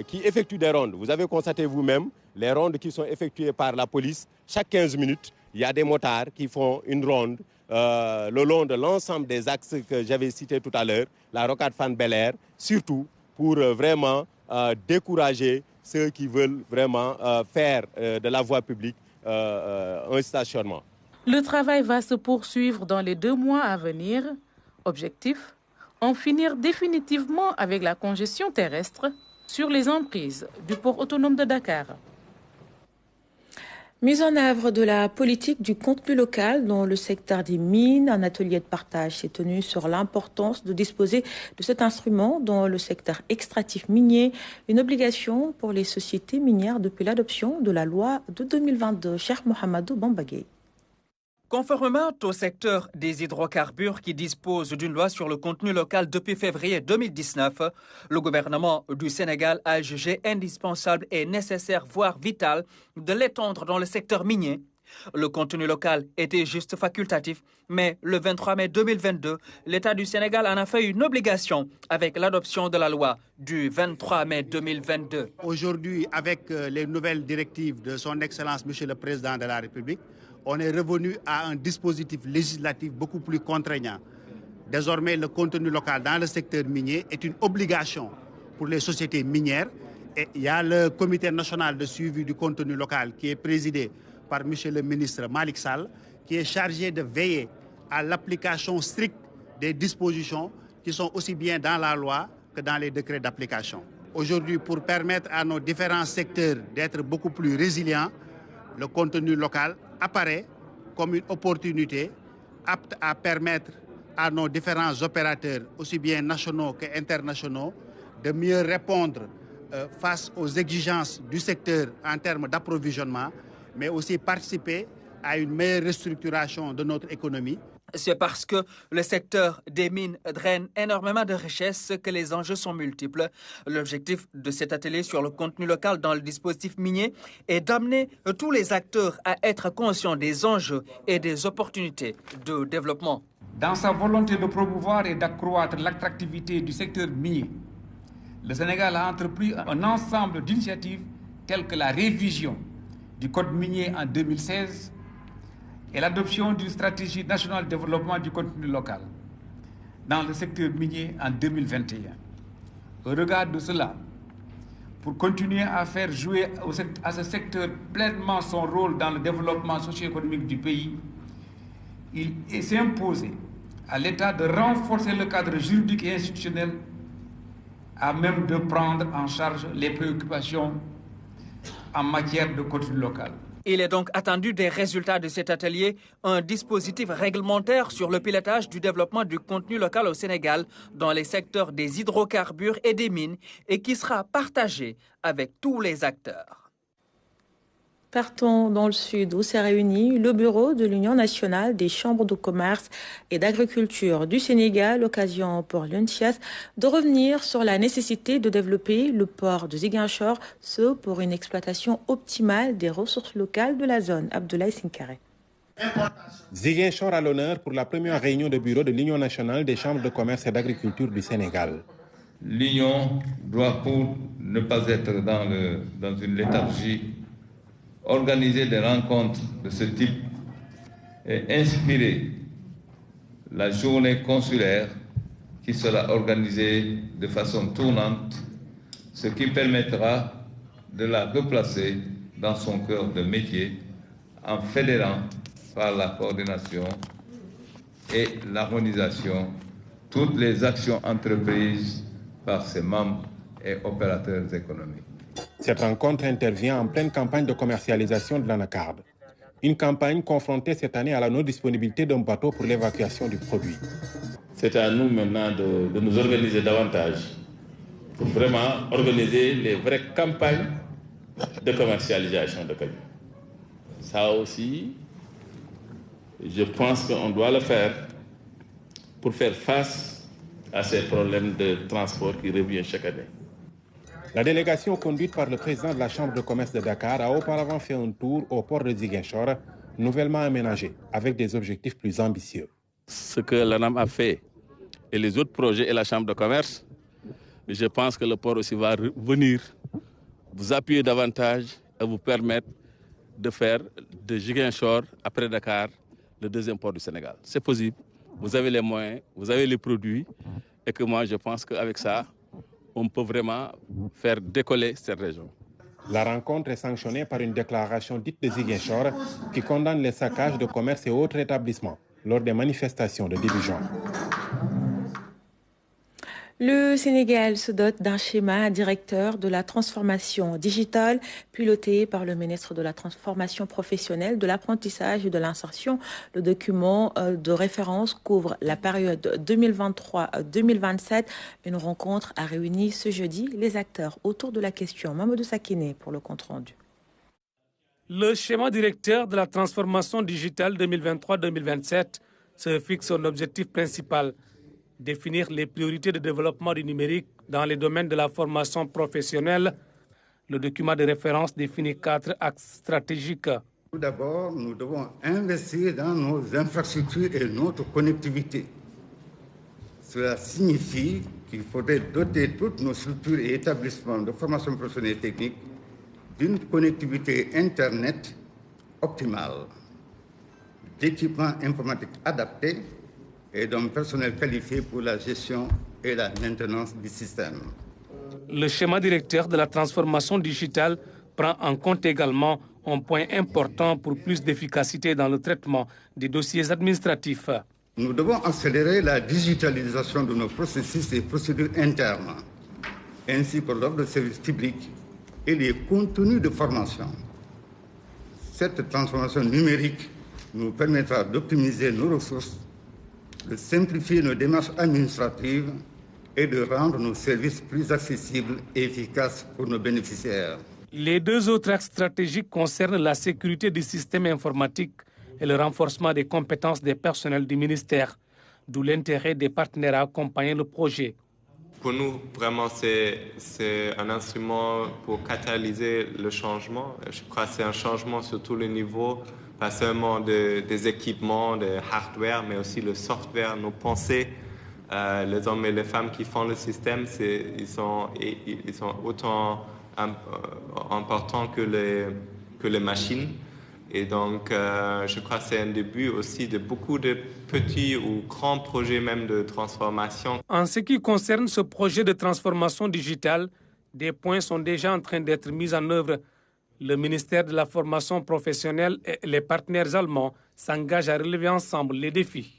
[SPEAKER 19] qui effectue des rondes. Vous avez constaté vous-même les rondes qui sont effectuées par la police. Chaque 15 minutes, il y a des motards qui font une ronde le long de l'ensemble des axes que j'avais cités tout à l'heure, la rocade Fann Bel-Air, surtout pour vraiment décourager ceux qui veulent vraiment faire de la voie publique un stationnement.
[SPEAKER 16] Le travail va se poursuivre dans les 2 mois à venir. Objectif, en finir définitivement avec la congestion terrestre sur les emprises du port autonome de Dakar.
[SPEAKER 1] Mise en œuvre de la politique du contenu local dans le secteur des mines, un atelier de partage s'est tenu sur l'importance de disposer de cet instrument dans le secteur extractif minier, une obligation pour les sociétés minières depuis l'adoption de la loi de 2022. Cheikh Mohamedou Bambagay.
[SPEAKER 21] Conformément au secteur des hydrocarbures qui dispose d'une loi sur le contenu local depuis février 2019, le gouvernement du Sénégal a jugé indispensable et nécessaire, voire vital, de l'étendre dans le secteur minier. Le contenu local était juste facultatif, mais le 23 mai 2022, l'État du Sénégal en a fait une obligation avec l'adoption de la loi du 23 mai 2022.
[SPEAKER 22] Aujourd'hui, avec les nouvelles directives de son Excellence, Monsieur le Président de la République, on est revenu à un dispositif législatif beaucoup plus contraignant. Désormais, le contenu local dans le secteur minier est une obligation pour les sociétés minières. Et il y a le comité national de suivi du contenu local qui est présidé par M. le ministre Malick Sall, qui est chargé de veiller à l'application stricte des dispositions qui sont aussi bien dans la loi que dans les décrets d'application. Aujourd'hui, pour permettre à nos différents secteurs d'être beaucoup plus résilients, le contenu local apparaît comme une opportunité apte à permettre à nos différents opérateurs, aussi bien nationaux qu'internationaux, de mieux répondre face aux exigences du secteur en termes d'approvisionnement, mais aussi participer à une meilleure restructuration de notre économie.
[SPEAKER 21] C'est parce que le secteur des mines draine énormément de richesses que les enjeux sont multiples. L'objectif de cet atelier sur le contenu local dans le dispositif minier est d'amener tous les acteurs à être conscients des enjeux et des opportunités de développement.
[SPEAKER 23] Dans sa volonté de promouvoir et d'accroître l'attractivité du secteur minier, le Sénégal a entrepris un ensemble d'initiatives telles que la révision du code minier en 2016 et l'adoption d'une stratégie nationale de développement du contenu local dans le secteur minier en 2021. Au regard de cela, pour continuer à faire jouer à ce secteur pleinement son rôle dans le développement socio-économique du pays, il s'est imposé à l'État de renforcer le cadre juridique et institutionnel à même de prendre en charge les préoccupations en matière de contenu local.
[SPEAKER 21] Il est donc attendu des résultats de cet atelier, un dispositif réglementaire sur le pilotage du développement du contenu local au Sénégal dans les secteurs des hydrocarbures et des mines et qui sera partagé avec tous les acteurs.
[SPEAKER 1] Partons dans le sud où s'est réuni le bureau de l'Union nationale des chambres de commerce et d'agriculture du Sénégal, l'occasion pour l'UNCIAS de revenir sur la nécessité de développer le port de Ziguinchor, ce pour une exploitation optimale des ressources locales de la zone. Abdoulaye Sinkare.
[SPEAKER 24] Ziguinchor à l'honneur pour la première réunion de bureau de l'Union nationale des chambres de commerce et d'agriculture du Sénégal.
[SPEAKER 25] L'Union doit, pour ne pas être dans une léthargie, organiser des rencontres de ce type et inspirer la journée consulaire qui sera organisée de façon tournante, ce qui permettra de la replacer dans son cœur de métier en fédérant par la coordination et l'harmonisation toutes les actions entreprises par ses membres et opérateurs économiques.
[SPEAKER 24] Cette rencontre intervient en pleine campagne de commercialisation de l'anacarde. Une campagne confrontée cette année à la non-disponibilité d'un bateau pour l'évacuation du produit.
[SPEAKER 26] C'est à nous maintenant de nous organiser davantage pour vraiment organiser les vraies campagnes de commercialisation de cagnou. Ça aussi, je pense qu'on doit le faire pour faire face à ces problèmes de transport qui reviennent chaque année.
[SPEAKER 24] La délégation conduite par le président de la Chambre de commerce de Dakar a auparavant fait un tour au port de Ziguinchor, nouvellement aménagé, avec des objectifs plus ambitieux.
[SPEAKER 26] Ce que l'ANAM a fait et les autres projets et la Chambre de commerce, je pense que le port aussi va venir vous appuyer davantage et vous permettre de faire de Ziguinchor, après Dakar, le deuxième port du Sénégal. C'est possible, vous avez les moyens, vous avez les produits, et que moi je pense qu'avec ça, on peut vraiment faire décoller cette région.
[SPEAKER 24] La rencontre est sanctionnée par une déclaration dite de Ziguinchor qui condamne les saccages de commerces et autres établissements lors des manifestations de début juin.
[SPEAKER 1] Le Sénégal se dote d'un schéma directeur de la transformation digitale piloté par le ministre de la Transformation professionnelle, de l'apprentissage et de l'insertion. Le document de référence couvre la période 2023-2027. Une rencontre a réuni ce jeudi les acteurs autour de la question. Mamadou Sakine pour le compte-rendu.
[SPEAKER 2] Le schéma directeur de la transformation digitale 2023-2027 se fixe un objectif principal: définir les priorités de développement du numérique dans les domaines de la formation professionnelle. Le document de référence définit 4 axes stratégiques.
[SPEAKER 3] Tout d'abord, nous devons investir dans nos infrastructures et notre connectivité. Cela signifie qu'il faudrait doter toutes nos structures et établissements de formation professionnelle et technique d'une connectivité Internet optimale, d'équipements informatiques adaptés et d'un personnel qualifié pour la gestion et la maintenance du système.
[SPEAKER 2] Le schéma directeur de la transformation digitale prend en compte également un point important pour plus d'efficacité dans le traitement des dossiers administratifs.
[SPEAKER 3] Nous devons accélérer la digitalisation de nos processus et procédures internes, ainsi que l'offre de services publics et les contenus de formation. Cette transformation numérique nous permettra d'optimiser nos ressources, de simplifier nos démarches administratives et de rendre nos services plus accessibles et efficaces pour nos bénéficiaires.
[SPEAKER 2] Les 2 autres axes stratégiques concernent la sécurité du système informatique et le renforcement des compétences des personnels du ministère, d'où l'intérêt des partenaires à accompagner le projet.
[SPEAKER 5] Pour nous, vraiment, c'est un instrument pour catalyser le changement. Je crois que c'est un changement sur tous les niveaux, pas seulement des équipements, des hardware, mais aussi le software, nos pensées. Les hommes et les femmes qui font le système, ils sont autant importants que les machines. Et donc, je crois que c'est un début aussi de beaucoup de petits ou grands projets même de transformation.
[SPEAKER 2] En ce qui concerne ce projet de transformation digitale, des points sont déjà en train d'être mis en œuvre. Le ministère de la formation professionnelle et les partenaires allemands s'engagent à relever ensemble les défis.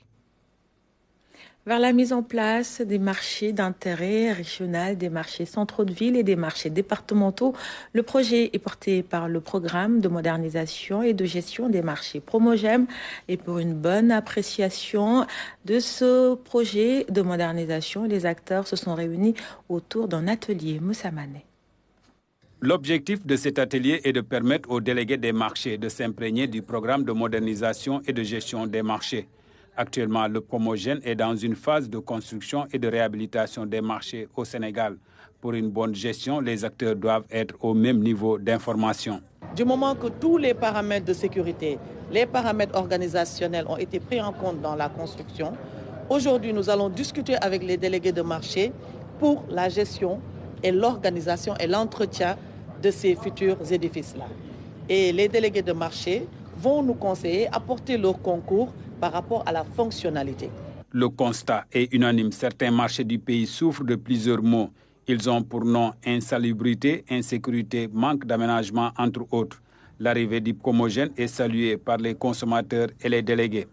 [SPEAKER 1] Vers la mise en place des marchés d'intérêt régional, des marchés centraux de ville et des marchés départementaux. Le projet est porté par le programme de modernisation et de gestion des marchés Promogem. Et pour une bonne appréciation de ce projet de modernisation, les acteurs se sont réunis autour d'un atelier. Moussa Mané.
[SPEAKER 7] L'objectif de cet atelier est de permettre aux délégués des marchés de s'imprégner du programme de modernisation et de gestion des marchés. Actuellement, le Promogem est dans une phase de construction et de réhabilitation des marchés au Sénégal. Pour une bonne gestion, les acteurs doivent être au même niveau d'information.
[SPEAKER 8] Du moment que tous les paramètres de sécurité, les paramètres organisationnels ont été pris en compte dans la construction, aujourd'hui, nous allons discuter avec les délégués de marché pour la gestion et l'organisation et l'entretien de ces futurs édifices-là. Et les délégués de marché vont nous conseiller, apporter leur concours par rapport à la fonctionnalité.
[SPEAKER 7] Le constat est unanime. Certains marchés du pays souffrent de plusieurs maux. Ils ont pour nom insalubrité, insécurité, manque d'aménagement, entre autres. L'arrivée du Promogem est saluée par les consommateurs et les délégués.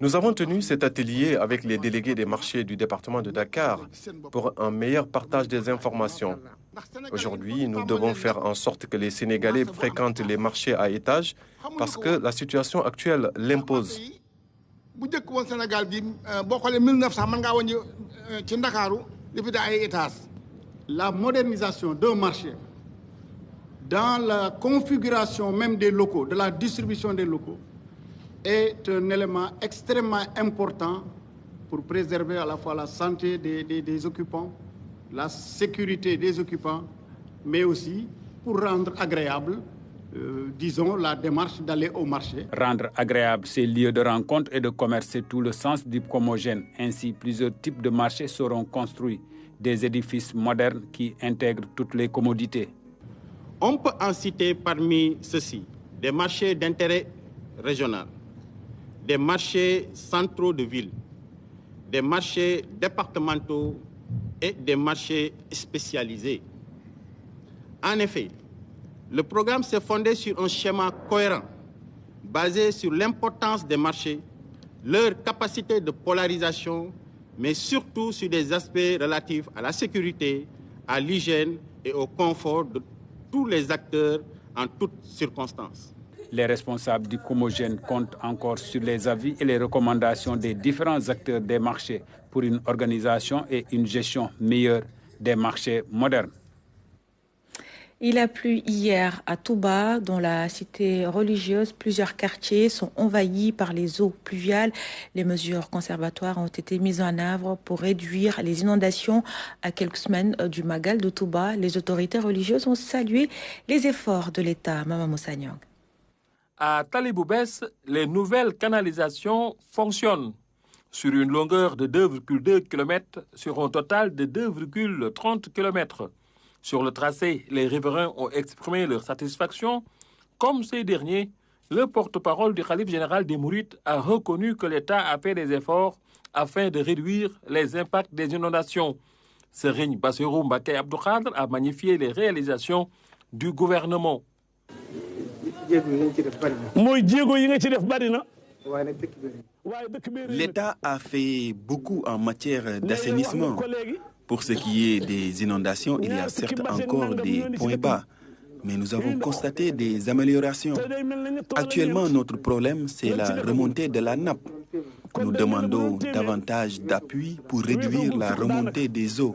[SPEAKER 9] Nous avons tenu cet atelier avec les délégués des marchés du département de Dakar pour un meilleur partage des informations. Aujourd'hui, nous devons faire en sorte que les Sénégalais fréquentent les marchés à étages parce que la situation actuelle l'impose.
[SPEAKER 22] La modernisation d'un marché dans la configuration même des locaux, de la distribution des locaux, est un élément extrêmement important pour préserver à la fois la santé des occupants, la sécurité des occupants, mais aussi pour rendre agréable, disons, la démarche d'aller au marché.
[SPEAKER 7] Rendre agréable ces lieux de rencontre et de commerce, c'est tout le sens du Promogem. Ainsi, plusieurs types de marchés seront construits, des édifices modernes qui intègrent toutes les commodités.
[SPEAKER 27] On peut en citer parmi ceux-ci des marchés d'intérêt régional, des marchés centraux de ville, des marchés départementaux et des marchés spécialisés. En effet, le programme s'est fondé sur un schéma cohérent basée sur l'importance des marchés, leur capacité de polarisation, mais surtout sur des aspects relatifs à la sécurité, à l'hygiène et au confort de tous les acteurs en toutes circonstances.
[SPEAKER 7] Les responsables du Comogène comptent encore sur les avis et les recommandations des différents acteurs des marchés pour une organisation et une gestion meilleure des marchés modernes.
[SPEAKER 1] Il a plu hier à Touba, dans la cité religieuse. Plusieurs quartiers sont envahis par les eaux pluviales. Les mesures conservatoires ont été mises en œuvre pour réduire les inondations. À quelques semaines du Magal de Touba, les autorités religieuses ont salué les efforts de l'État. Mama Moussa Niang.
[SPEAKER 4] À Taliboubès, les nouvelles canalisations fonctionnent. Sur une longueur de 2,2 km sur un total de 2,30 km. Sur le tracé, les riverains ont exprimé leur satisfaction. Comme ces derniers, le porte-parole du Khalife général des Mourides a reconnu que l'État a fait des efforts afin de réduire les impacts des inondations. Serigne Bassirou Mbacké Abdou Khadre a magnifié les réalisations du gouvernement.
[SPEAKER 12] L'État a fait beaucoup en matière d'assainissement. Pour ce qui est des inondations, il y a certes encore des points bas, mais nous avons constaté des améliorations. Actuellement, notre problème, c'est la remontée de la nappe. Nous demandons davantage d'appui pour réduire la remontée des eaux.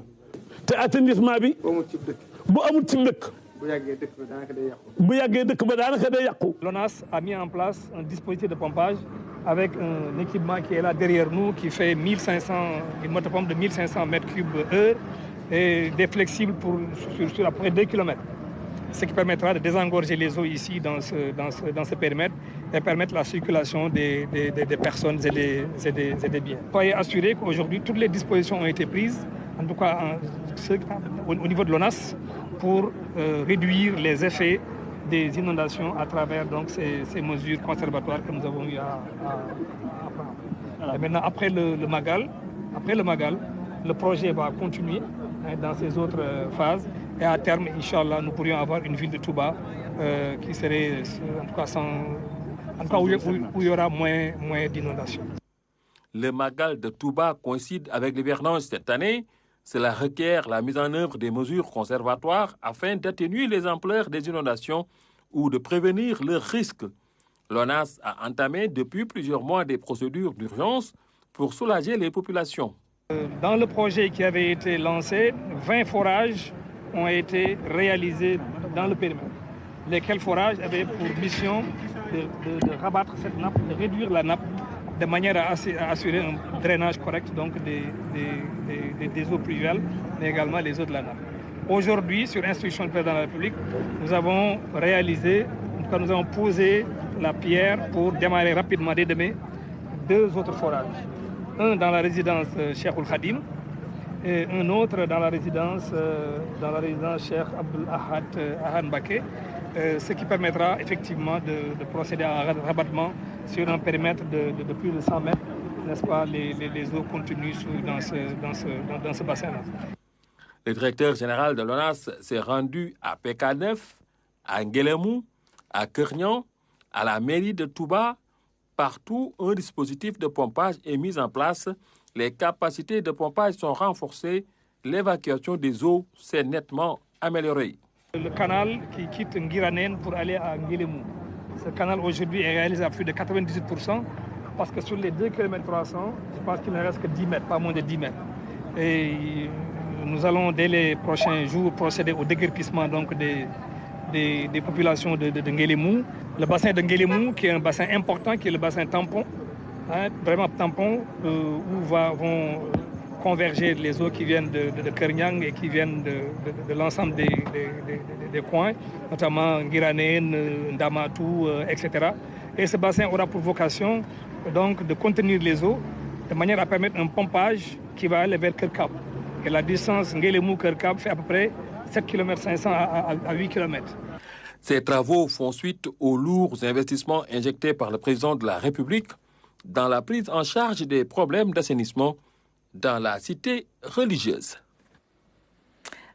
[SPEAKER 2] L'ONAS a mis en place un dispositif de pompage avec un équipement qui est là derrière nous, qui fait une motopompe de 1500 m3/h et des flexibles sur à peu près 2 km. Ce qui permettra de désengorger les eaux ici dans ce périmètre et permettre la circulation des personnes et des biens. Soyez assurés qu'aujourd'hui, toutes les dispositions ont été prises, en tout cas au niveau de l'ONAS, pour réduire les effets des inondations à travers donc, ces mesures conservatoires que nous avons eu à prendre. Et maintenant, après le Magal, le projet va continuer dans ces autres phases. Et à terme, Inch'Allah, nous pourrions avoir une ville de Touba qui serait, en tout cas, où il y aura moins d'inondations.
[SPEAKER 4] Le Magal de Touba coïncide avec l'hivernage cette année. Cela requiert la mise en œuvre des mesures conservatoires afin d'atténuer les ampleurs des inondations ou de prévenir leurs risques. L'ONAS a entamé depuis plusieurs mois des procédures d'urgence pour soulager les populations.
[SPEAKER 2] Dans le projet qui avait été lancé, 20 forages ont été réalisés dans le périmètre. Lesquels forages avaient pour mission de rabattre cette nappe, de réduire la nappe, de manière à assurer un drainage correct donc des eaux pluviales, mais également les eaux de la nappe. Aujourd'hui, sur instruction du président de la République, nous avons réalisé, en tout cas nous avons posé la pierre pour démarrer rapidement dès demain 2 autres forages. Un dans la résidence Cheikhoul Khadim et un autre dans la résidence Cheikh Abdul Ahad Mbacké, ce qui permettra effectivement de procéder à un rabattement sur un périmètre de plus de 100 mètres, n'est-ce pas, les eaux continuent dans ce bassin-là.
[SPEAKER 4] Le directeur général de l'ONAS s'est rendu à PK9, à Nguélémou, à Kernian, à la mairie de Touba. Partout, un dispositif de pompage est mis en place. Les capacités de pompage sont renforcées. L'évacuation des eaux s'est nettement améliorée.
[SPEAKER 2] Le canal qui quitte Ngiranen pour aller à Nguélémou. Ce canal aujourd'hui est réalisé à plus de 98% parce que sur les 2 km 300, je pense qu'il ne reste que 10 mètres, pas moins de 10 mètres. Et nous allons dès les prochains jours procéder au déguerpissement donc des populations de Nguélémou. Le bassin de Nguélémou qui est un bassin important, qui est le bassin tampon, vraiment tampon, où vont converger les eaux qui viennent de Kerniang et qui viennent de l'ensemble des coins, notamment Ngiranen, Ndamatou, etc. Et ce bassin aura pour vocation donc de contenir les eaux de manière à permettre un pompage qui va aller vers Kerkab. Et la distance Nguélémou-Kerkab fait à peu près 7 km 500 à 8 km.
[SPEAKER 4] Ces travaux font suite aux lourds investissements injectés par le président de la République dans la prise en charge des problèmes d'assainissement dans la cité religieuse.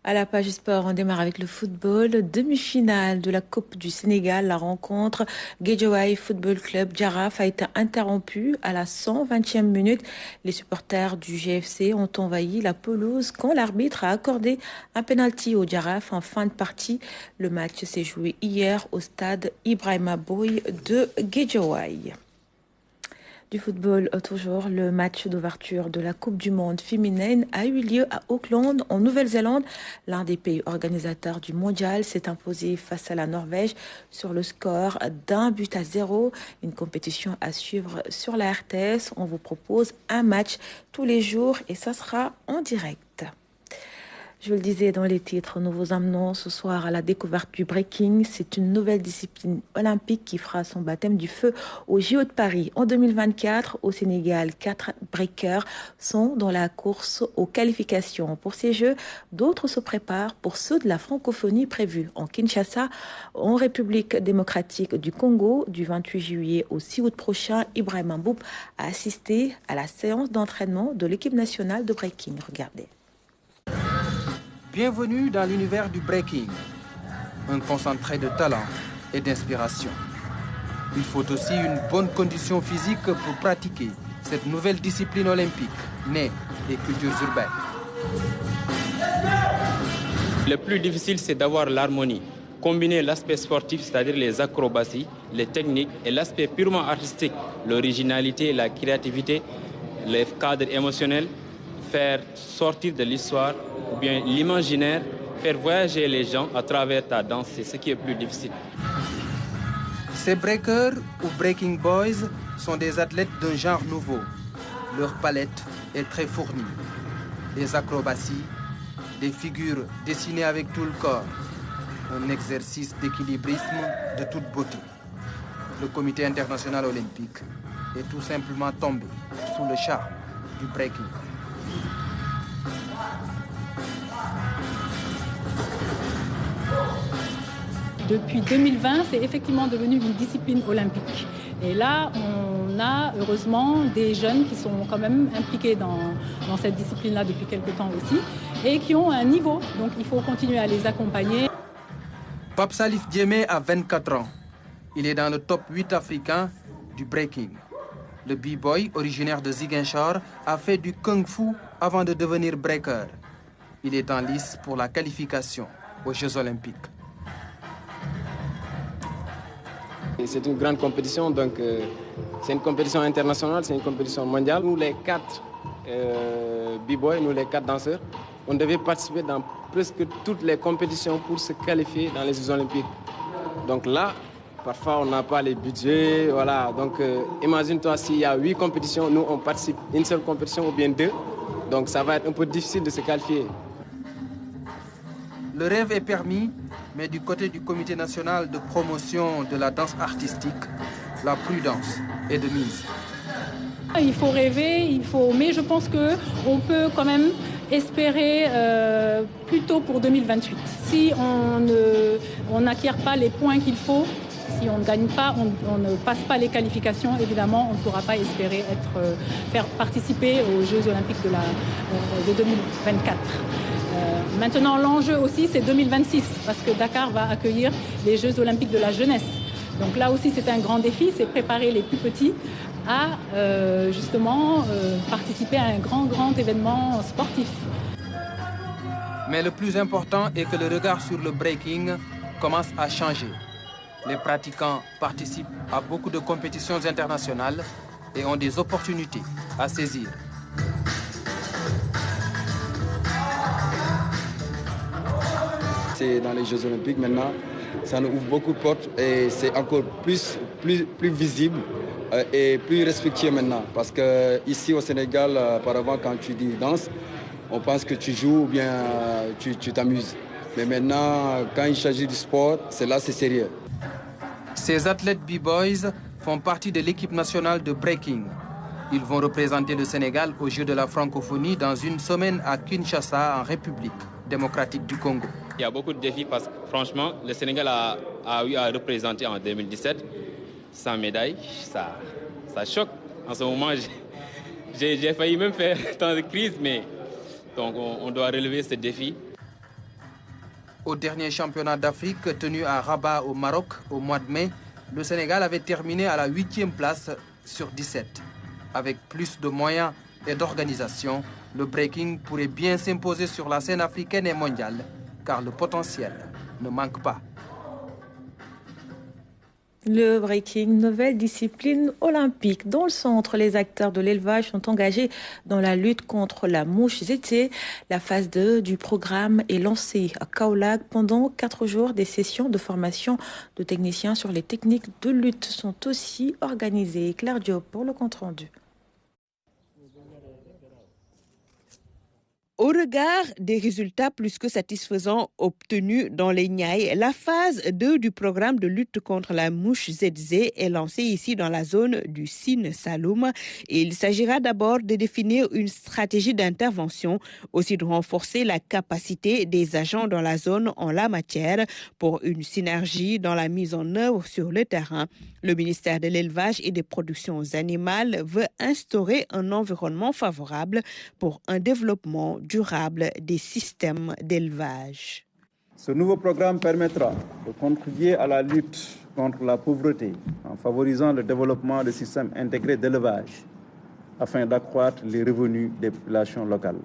[SPEAKER 1] À la page sport, on démarre avec le football. Demi-finale de la Coupe du Sénégal. La rencontre Guédiawaye Football Club Jaraaf a été interrompue à la 120e minute. Les supporters du GFC ont envahi la pelouse quand l'arbitre a accordé un penalty au Jaraaf en fin de partie. Le match s'est joué hier au stade Ibrahima Boye de Guédiawaye. Du football, toujours, le match d'ouverture de la Coupe du Monde féminine a eu lieu à Auckland, en Nouvelle-Zélande. L'un des pays organisateurs du mondial s'est imposé face à la Norvège sur le score d'1-0. Une compétition à suivre sur la RTS. On vous propose un match tous les jours et ça sera en direct. Je le disais dans les titres, nous vous emmenons ce soir à la découverte du breaking. C'est une nouvelle discipline olympique qui fera son baptême du feu au JO de Paris. En 2024, au Sénégal, 4 breakers sont dans la course aux qualifications. Pour ces Jeux, d'autres se préparent pour ceux de la francophonie prévus en Kinshasa, en République démocratique du Congo. Du 28 juillet au 6 août prochain, Ibrahima Mboup a assisté à la séance d'entraînement de l'équipe nationale de breaking. Regardez.
[SPEAKER 6] Bienvenue dans l'univers du breaking, un concentré de talent et d'inspiration. Il faut aussi une bonne condition physique pour pratiquer cette nouvelle discipline olympique, née des cultures urbaines.
[SPEAKER 10] Le plus difficile, c'est d'avoir l'harmonie. Combiner l'aspect sportif, c'est-à-dire les acrobaties, les techniques, et l'aspect purement artistique, l'originalité, la créativité, les cadres émotionnels, faire sortir de l'histoire ou bien l'imaginaire, faire voyager les gens à travers ta danse, c'est ce qui est plus difficile.
[SPEAKER 6] Ces breakers ou breaking boys sont des athlètes d'un genre nouveau. Leur palette est très fournie. Des acrobaties, des figures dessinées avec tout le corps, un exercice d'équilibrisme de toute beauté. Le Comité international olympique est tout simplement tombé sous le charme du breaking.
[SPEAKER 11] Depuis 2020, c'est effectivement devenu une discipline olympique. Et là, on a heureusement des jeunes qui sont quand même impliqués dans cette discipline-là depuis quelques temps aussi et qui ont un niveau. Donc il faut continuer à les accompagner.
[SPEAKER 6] Pape Salif Diémé a 24 ans. Il est dans le top 8 africain du breaking. Le b-boy, originaire de Ziguinchor, a fait du kung-fu avant de devenir breaker. Il est en lice pour la qualification aux Jeux olympiques.
[SPEAKER 13] C'est une grande compétition, donc c'est une compétition internationale, c'est une compétition mondiale. Nous, les 4 b-boys, nous les 4 danseurs, on devait participer dans presque toutes les compétitions pour se qualifier dans les Jeux olympiques. Donc là, parfois on n'a pas les budgets, voilà. Donc imagine-toi s'il y a 8 compétitions, nous on participe une seule compétition ou bien 2. Donc ça va être un peu difficile de se qualifier.
[SPEAKER 6] Le rêve est permis, mais du côté du Comité national de promotion de la danse artistique, la prudence est de mise.
[SPEAKER 11] Il faut rêver, mais je pense qu'on peut quand même espérer plutôt pour 2028. Si on n'acquiert pas les points qu'il faut, si on ne gagne pas, on ne passe pas les qualifications, évidemment, on ne pourra pas espérer faire participer aux Jeux olympiques de 2024. Maintenant, l'enjeu aussi, c'est 2026, parce que Dakar va accueillir les Jeux olympiques de la jeunesse. Donc là aussi, c'est un grand défi, c'est préparer les plus petits à justement participer à un grand événement sportif.
[SPEAKER 6] Mais le plus important est que le regard sur le breaking commence à changer. Les pratiquants participent à beaucoup de compétitions internationales et ont des opportunités à saisir.
[SPEAKER 14] C'est dans les Jeux olympiques maintenant, ça nous ouvre beaucoup de portes et c'est encore plus visible et plus respectueux maintenant. Parce qu'ici au Sénégal, auparavant, quand tu dis danse, on pense que tu joues ou bien tu t'amuses. Mais maintenant, quand il s'agit du sport, c'est sérieux.
[SPEAKER 6] Ces athlètes b-boys font partie de l'équipe nationale de breaking. Ils vont représenter le Sénégal aux Jeux de la francophonie dans une semaine à Kinshasa, en République démocratique du Congo.
[SPEAKER 10] Il y a beaucoup de défis parce que franchement, le Sénégal a eu à représenter en 2017 sans médaille. Ça choque. En ce moment, j'ai failli même faire tant de crise, mais donc on doit relever ce défi.
[SPEAKER 6] Au dernier championnat d'Afrique tenu à Rabat au Maroc au mois de mai, le Sénégal avait terminé à la 8e place sur 17. Avec plus de moyens et d'organisation, le breaking pourrait bien s'imposer sur la scène africaine et mondiale, car le potentiel ne manque pas.
[SPEAKER 1] Le breaking, nouvelle discipline olympique. Dans le centre, les acteurs de l'élevage sont engagés dans la lutte contre la mouche tsetse. La phase 2 du programme est lancée à Kaolack. Pendant 4 jours, des sessions de formation de techniciens sur les techniques de lutte sont aussi organisées. Claire Diop pour le compte-rendu.
[SPEAKER 15] Au regard des résultats plus que satisfaisants obtenus dans les Niayes, la phase 2 du programme de lutte contre la mouche tsetse est lancée ici dans la zone du Sine Saloum. Il s'agira d'abord de définir une stratégie d'intervention, aussi de renforcer la capacité des agents dans la zone en la matière pour une synergie dans la mise en œuvre sur le terrain. Le ministère de l'Élevage et des Productions animales veut instaurer un environnement favorable pour un développement durable des systèmes d'élevage.
[SPEAKER 16] Ce nouveau programme permettra de contribuer à la lutte contre la pauvreté en favorisant le développement de systèmes intégrés d'élevage afin d'accroître les revenus des populations locales.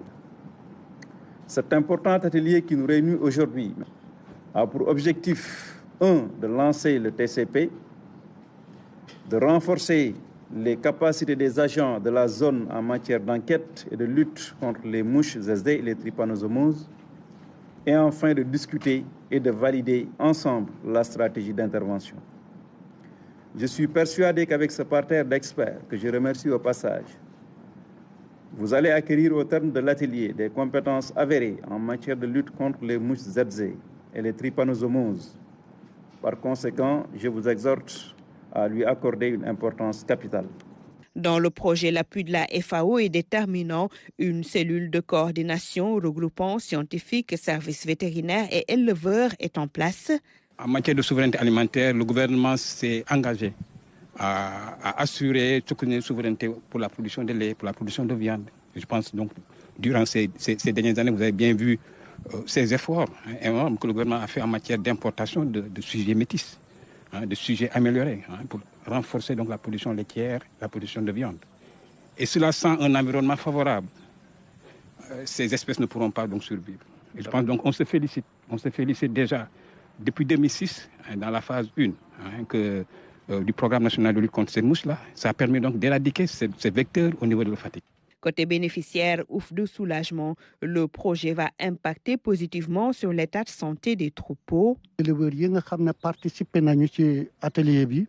[SPEAKER 16] Cet important atelier qui nous réunit aujourd'hui a pour objectif 1. de lancer le TCP, de renforcer les capacités des agents de la zone en matière d'enquête et de lutte contre les mouches tsetse et les trypanosomes, et enfin de discuter et de valider ensemble la stratégie d'intervention. Je suis persuadé qu'avec ce parterre d'experts, que je remercie au passage, vous allez acquérir au terme de l'atelier des compétences avérées en matière de lutte contre les mouches tsetse et les trypanosomes. Par conséquent, je vous exhorte à lui accorder une importance capitale.
[SPEAKER 15] Dans le projet, l'appui de la FAO est déterminant. Une cellule de coordination regroupant scientifiques, services vétérinaires et éleveurs est en place.
[SPEAKER 7] En matière de souveraineté alimentaire, le gouvernement s'est engagé à assurer une souveraineté pour la production de lait, pour la production de viande. Je pense donc, durant ces dernières années, vous avez bien vu ces efforts énormes que le gouvernement a fait en matière d'importation de sujets métis, de sujets améliorés, pour renforcer donc la production laitière, la production de viande. Et cela sans un environnement favorable. Ces espèces ne pourront pas donc survivre. Et je pense donc qu'on se félicite déjà depuis 2006, dans la phase 1 du programme national de lutte contre ces mouches-là. Ça a permis donc d'éradiquer ces vecteurs au niveau de la fatigue.
[SPEAKER 15] Côté bénéficiaire, ouf de soulagement, le projet va impacter positivement sur l'état de santé des troupeaux.
[SPEAKER 17] Les éleveurs qui ont participé à l'atelier,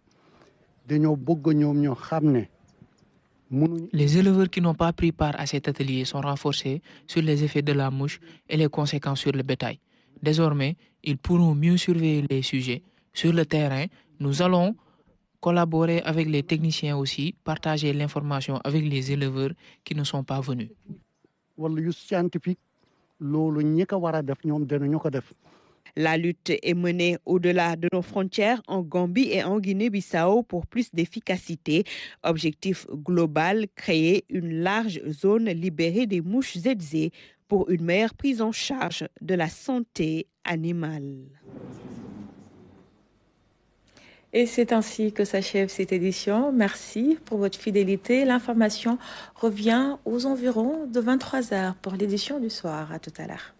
[SPEAKER 18] les éleveurs qui n'ont pas pris part à cet atelier sont renforcés sur les effets de la mouche et les conséquences sur le bétail. Désormais, ils pourront mieux surveiller les sujets. Sur le terrain, nous allons collaborer avec les techniciens aussi, partager l'information avec les éleveurs qui ne sont pas venus.
[SPEAKER 15] La lutte est menée au-delà de nos frontières en Gambie et en Guinée-Bissau pour plus d'efficacité. Objectif global, créer une large zone libérée des mouches tsetse pour une meilleure prise en charge de la santé animale.
[SPEAKER 1] Et c'est ainsi que s'achève cette édition. Merci pour votre fidélité. L'information revient aux environs de 23h pour l'édition du soir. À tout à l'heure.